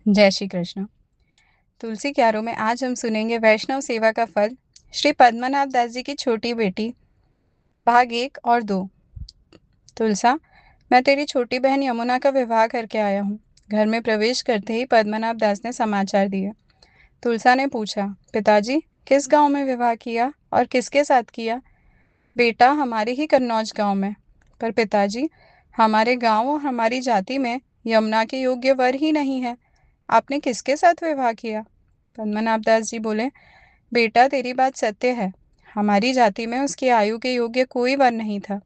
जय श्री कृष्ण। तुलसी क्यारों में आज हम सुनेंगे वैष्णव सेवा का फल, श्री पद्मनाभ दास जी की छोटी बेटी, भाग 1 और 2। तुलसा, मैं तेरी छोटी बहन यमुना का विवाह करके आया हूँ। घर में प्रवेश करते ही पद्मनाभ दास ने समाचार दिए। तुलसा ने पूछा, पिताजी, किस गांव में विवाह किया और किसके साथ किया? बेटा, हमारे ही कन्नौज गांव में। पर पिताजी, हमारे गांव और हमारी जाति में यमुना के योग्य वर ही नहीं है। आपने किसके साथ विवाह किया? पद्मनाभ दास जी बोले, बेटा, तेरी बात सत्य है। हमारी जाति में उसकी आयु के योग्य कोई वर नहीं था।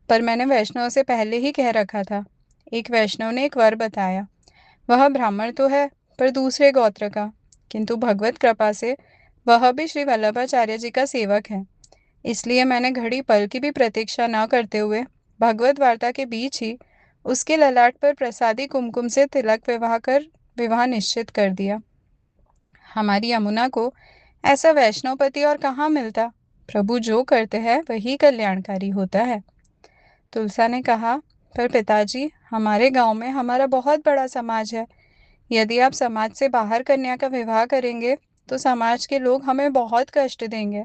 पर मैंने वैष्णव से पहले ही कह रखा था। एक वैष्णव ने एक वर बताया। वह ब्राह्मण तो है, पर दूसरे गोत्र का, किंतु भगवत कृपा से वह भी श्री वल्लभाचार्य जी का सेवक है। इसलिए मैंने घड़ी पल की भी प्रतीक्षा न करते हुए भगवत वार्ता के बीच ही उसके ललाट पर प्रसादी कुमकुम से तिलक विवाह कर विवाह निश्चित कर दिया। हमारी यमुना को ऐसा वैष्णवपति और कहाँ मिलता। प्रभु जो करते हैं वही कल्याणकारी होता है। तुलसा ने कहा, पर पिताजी, हमारे गांव में हमारा बहुत बड़ा समाज है। यदि आप समाज से बाहर कन्या का विवाह करेंगे तो समाज के लोग हमें बहुत कष्ट देंगे।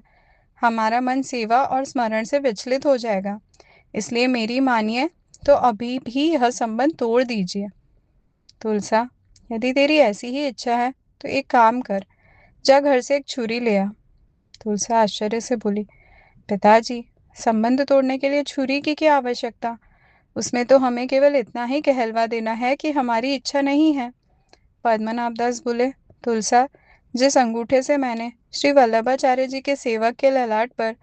हमारा मन सेवा और स्मरण से विचलित हो जाएगा। इसलिए मेरी मानिए तो अभी भी यह संबंध तोड़ दीजिए। तुलसा, यदि तेरी ऐसी ही इच्छा है तो एक काम कर, जा घर से एक छुरी ले आ। तुलसा आश्चर्य से बोली, पिताजी, संबंध तोड़ने के लिए छुरी की क्या आवश्यकता? उसमें तो हमें केवल इतना ही कहलवा देना है कि हमारी इच्छा नहीं है। पद्मनाभ दास बोले, तुलसा, जिस अंगूठे से मैंने श्री वल्लभाचार्य जी के सेवक के ललाट पर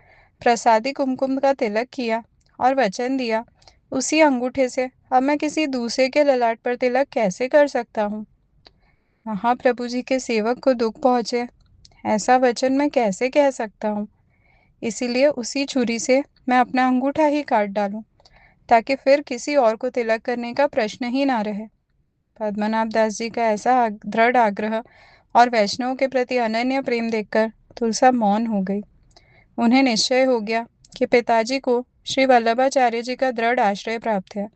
प्रसादी कुमकुम का तिलक किया और वचन दिया, उसी अंगूठे से अब मैं किसी दूसरे के ललाट पर तिलक कैसे कर सकता हूँ? महाप्रभु जी के सेवक को दुख पहुंचे, ऐसा वचन मैं कैसे कह सकता हूँ? इसीलिए उसी छुरी से मैं अपना अंगूठा ही काट डालूं, ताकि फिर किसी और को तिलक करने का प्रश्न ही ना रहे। पद्मनाभ दास जी का ऐसा दृढ़ आग्रह और वैष्णव के प्रति अनन्य प्रेम देखकर तुलसा मौन हो गई। उन्हें निश्चय हो गया कि पिताजी को श्री वल्लभाचार्य जी का दृढ़ आश्रय प्राप्त है।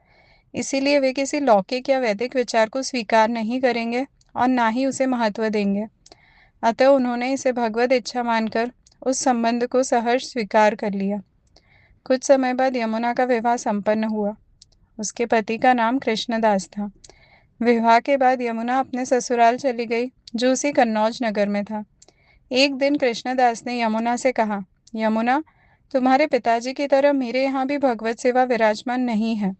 इसीलिए वे किसी लौकिक या वैदिक विचार को स्वीकार नहीं करेंगे और ना ही उसे महत्व देंगे। अतः उन्होंने इसे भगवत इच्छा मानकर उस संबंध को सहर्ष स्वीकार कर लिया। कुछ समय बाद यमुना का विवाह संपन्न हुआ। उसके पति का नाम कृष्णदास था। विवाह के बाद यमुना अपने ससुराल चली गई, जो उसी कन्नौज नगर में था। एक दिन कृष्णदास ने यमुना से कहा, यमुना, तुम्हारे पिताजी की तरह मेरे यहाँ भी भगवत सेवा विराजमान नहीं है।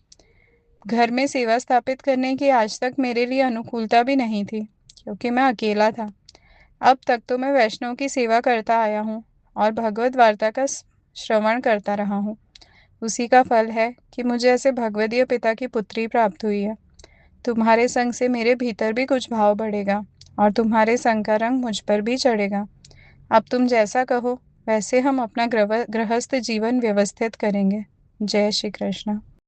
घर में सेवा स्थापित करने की आज तक मेरे लिए अनुकूलता भी नहीं थी, क्योंकि मैं अकेला था। अब तक तो मैं वैष्णव की सेवा करता आया हूँ और भगवत वार्ता का श्रवण करता रहा हूँ। उसी का फल है कि मुझे ऐसे भगवदीय पिता की पुत्री प्राप्त हुई है। तुम्हारे संग से मेरे भीतर भी कुछ भाव बढ़ेगा और तुम्हारे संग का रंग मुझ पर भी चढ़ेगा। अब तुम जैसा कहो वैसे हम अपना गृहस्थ जीवन व्यवस्थित करेंगे। जय श्री कृष्ण।